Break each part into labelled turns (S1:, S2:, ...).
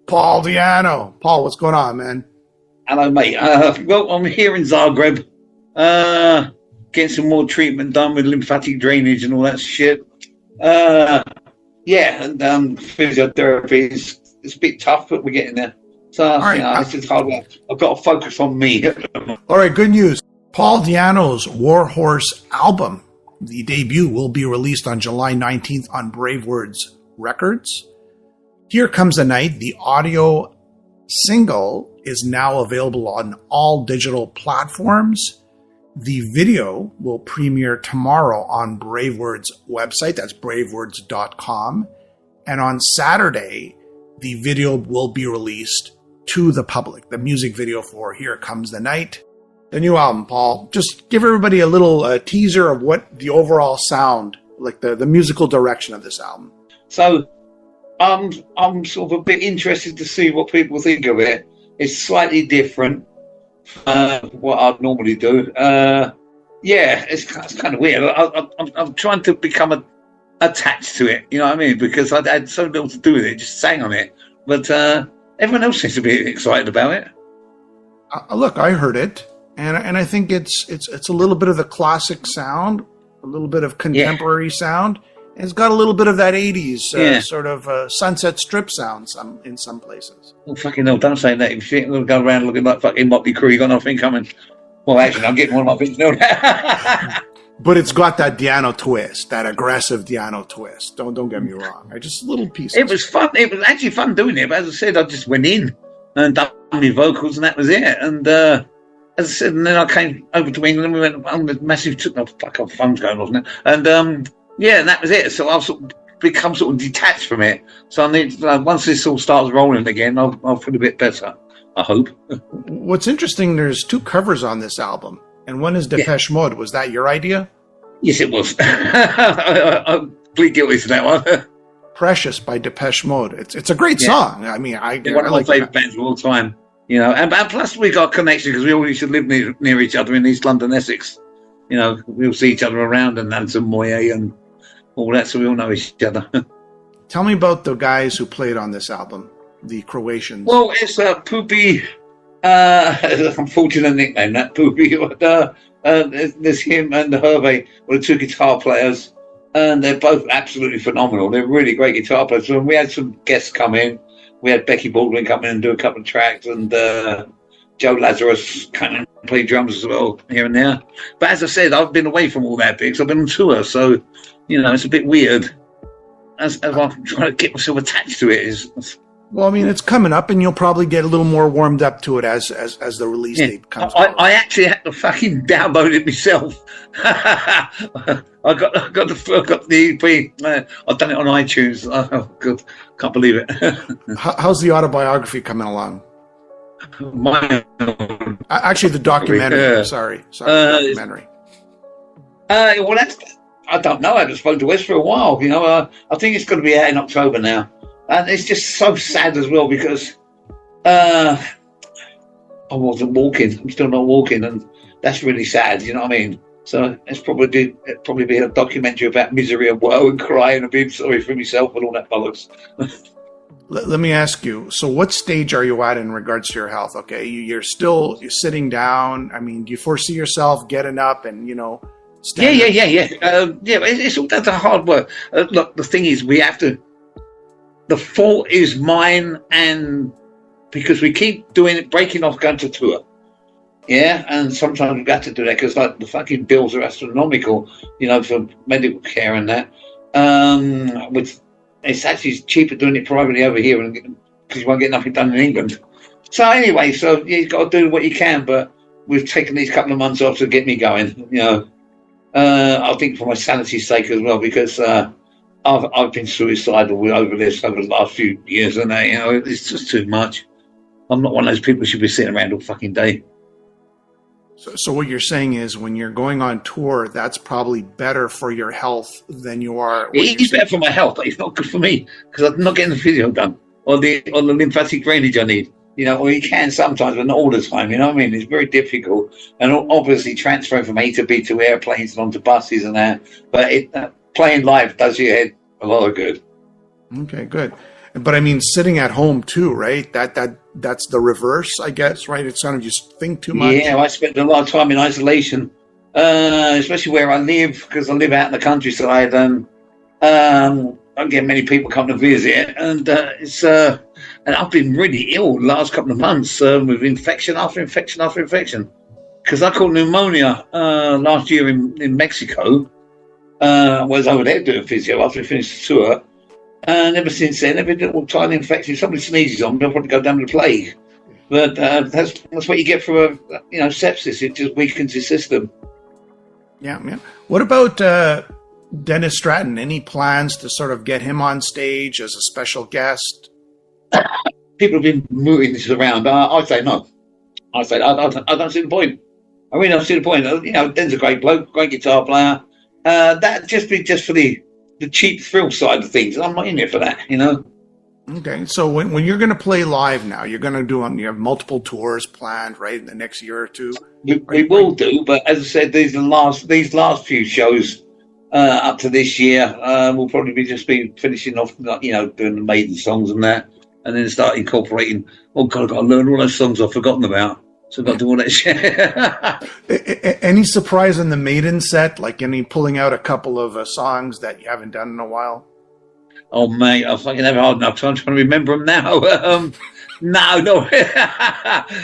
S1: Paul Diano. Paul, what's going on, man?
S2: Hello, mate. Well, I'm here in Zagreb, getting some more treatment done with lymphatic drainage and all that shit. And physiotherapy is it's a bit tough, but we're getting there. So,
S1: All right,
S2: it's just hard work. I've got to focus on me.
S1: All right, good news. Paul Diano's Warhorse album, the debut, will be released on July 19th on Brave Words Records. Here Comes the Night, the audio single, is now available on all digital platforms. The video will premiere tomorrow on Brave Words website. That's bravewords.com. And on Saturday, the video will be released to the public. The music video for Here Comes the Night. The new album, Paul. Just give everybody a little teaser of what the overall sound, like the musical direction of this album.
S2: So, I'm sort of a bit interested to see what people think of it. It's slightly different from what I'd normally do. It's kind of weird. I'm trying to become attached to it, you know what I mean? Because I had so little to do with it, just sang on it. But everyone else seems to be excited about it.
S1: Look, I heard it, and I think it's a little bit of the classic sound, a little bit of contemporary sound. It's got a little bit of that 80s sort of Sunset Strip sound in some places.
S2: Oh, fucking no, don't say that. If you're going to go around looking like fucking Motley Crue, you got nothing coming. Well, actually, I'm getting one of my things now.
S1: But it's got that Diano twist, that aggressive Diano twist. Don't get me wrong. Just little pieces.
S2: It was fun. It was actually fun doing it. But as I said, I just went in and done my vocals, and that was it. And as I said, and then I came over to England, and we went on the massive, fuck off, phone's going off now. And and that was it. So I've sort of become sort of detached from it. So I need once this all starts rolling again, I'll feel a bit better. I hope.
S1: What's interesting, there's 2 covers on this album, and one is Depeche Mode. Was that your idea?
S2: Yes, it was. I plead guilty to that one.
S1: Precious by Depeche Mode. It's a great song. I mean,
S2: one of my favourite bands of all time. You know, and plus we got a connection because we all used to live near each other in East London, Essex. You know, we'll see each other around and Nansen Moye and all that, so we all know each other.
S1: Tell me about the guys who played on this album, the Croatians.
S2: Well, it's Poopy, unfortunate nickname, that Poopy. There's him and Hervé, were the 2 guitar players, and they're both absolutely phenomenal. They're really great guitar players. So we had some guests come in. We had Becky Baldwin come in and do a couple of tracks, and Joe Lazarus kind of play drums as well here and there. But as I said, I've been away from all that because I've been on tour, so you know it's a bit weird. As I'm trying to get myself attached to it
S1: Well, I mean, it's coming up, and you'll probably get a little more warmed up to it as the release date comes.
S2: I actually had to fucking download it myself. I got the EP. I've done it on iTunes. Oh God, can't believe it.
S1: How's the autobiography coming along?
S2: My
S1: Actually, the documentary. Sorry, documentary.
S2: Well, I don't know. I haven't spoken to Wes for a while. You know, I think it's going to be out in October now, and it's just so sad as well because I wasn't walking. I'm still not walking, and that's really sad. You know what I mean? So it's probably be a documentary about misery and woe and crying and being sorry for myself and all that bollocks.
S1: Let me ask you, so what stage are you at in regards to your health? Okay, you're sitting down. I mean, do you foresee yourself getting up and, standing?
S2: Yeah. It's all down to hard work. Look, the thing is, we have to, the fault is mine, and because we keep doing it, breaking off, going to tour. Yeah, and sometimes we've got to do that because like the fucking bills are astronomical, for medical care and that. It's actually cheaper doing it privately over here because you won't get nothing done in England. So anyway, you've got to do what you can, but we've taken these couple of months off to get me going. I think for my sanity's sake as well, because I've been suicidal over the last few years, and it's just too much. I'm not one of those people who should be sitting around all fucking day.
S1: So what you're saying is when you're going on tour, that's probably better for your health than you are.
S2: It's better for my health, but it's not good for me because I'm not getting the physio done or the lymphatic drainage I need. Or you can sometimes, but not all the time. You know what I mean? It's very difficult, and obviously transferring from A to B to airplanes and onto buses and that. But playing live does your head a lot of good.
S1: Okay, good. But I mean, sitting at home too, right? That's the reverse, I guess, right? It's kind of just think too much.
S2: Yeah, I spent a lot of time in isolation, especially where I live, because I live out in the countryside, and I don't get many people come to visit, and and I've been really ill the last couple of months with infection after infection after infection, because I caught pneumonia last year in Mexico. I was over there doing physio after I finished the tour. And ever since then, every little tiny infection, if somebody sneezes on me, I'll probably go down with the plague. But that's what you get for sepsis. It just weakens your system.
S1: Yeah, yeah. What about Dennis Stratton? Any plans to sort of get him on stage as a special guest?
S2: People have been moving this around. I say no. I say I don't see the point. I really don't see the point. Den's a great bloke, great guitar player. That'd just be for the cheap thrill side of things. I'm not in here for that,
S1: Okay, so when you're going to play live now, you're going to you have multiple tours planned, right, in the next year or two?
S2: We will do, but as I said, these last few shows up to this year, we'll probably be finishing off, doing the Maiden songs and that, and then start incorporating. Oh God, I've got to learn all those songs I've forgotten about. So I've got to do all that shit.
S1: Any surprise in the Maiden set? Like any pulling out a couple of songs that you haven't done in a while?
S2: Oh, mate, I fucking have a hard enough time trying to remember them now. No.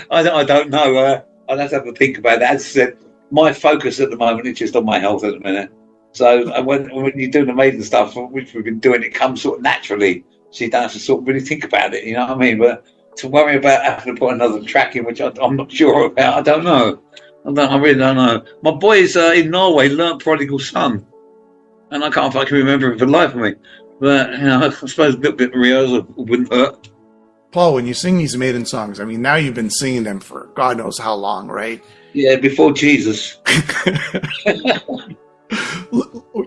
S2: I don't know. I'd have to have a think about that. As I said, my focus at the moment is just on my health at the minute. So when you do the Maiden stuff, which we've been doing, it comes sort of naturally. So you don't have to sort of really think about it, you know what I mean? But to worry about having to put another track in, which I'm not sure about, I don't know. I really don't know. My boys in Norway learnt Prodigal Son, and I can't fucking remember it for the life of me. But, I suppose a little bit of rehearsal wouldn't hurt.
S1: Paul, when you sing these Maiden songs, I mean, now you've been singing them for God knows how long, right?
S2: Yeah, before Jesus.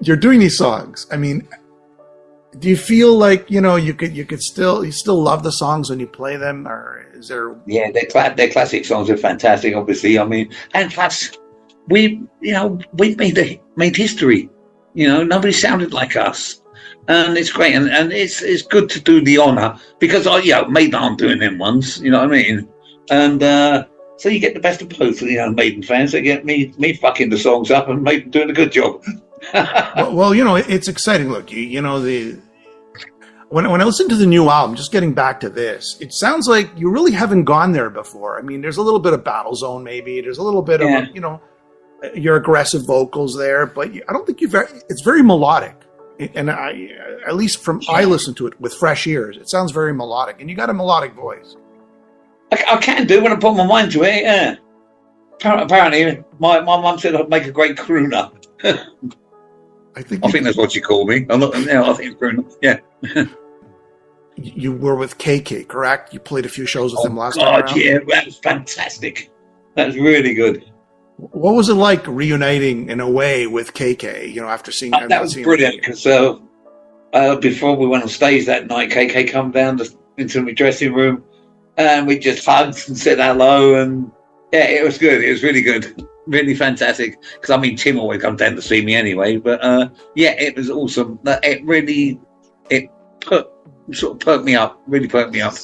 S1: You're doing these songs. I mean, do you feel like, you still love the songs when you play them, or is there?
S2: Yeah, they're classic songs. They're fantastic, obviously. I mean, and plus, we've made history. Nobody sounded like us. And it's great, and it's good to do the honour, because Maiden aren't doing them ones, you know what I mean? And so you get the best of both, Maiden fans. They get me fucking the songs up, and Maiden doing a good job.
S1: well, it's exciting. Look, when I listen to the new album, just getting back to this, it sounds like you really haven't gone there before. I mean, there's a little bit of Battle Zone, maybe. There's a little bit of your aggressive vocals there, but I don't think it's very melodic. And at least I listen to it with fresh ears. It sounds very melodic, and you got a melodic voice.
S2: I can do when I put my mind to it. Yeah. Apparently, my mum said I'd make a great crooner. I think that's what you call me. I'm not. I think it's crooner. Yeah.
S1: You were with KK, correct? You played a few shows with him last time around?
S2: Yeah, that was fantastic. That was really good.
S1: What was it like reuniting in a way with KK? After seeing
S2: that was brilliant, because before we went on stage that night, KK come down into my dressing room, and we just hugged and said hello, and yeah, it was good. It was really good, really fantastic. Because Tim always comes down to see me anyway, but it was awesome. It really sort of perked me up, really perked me up.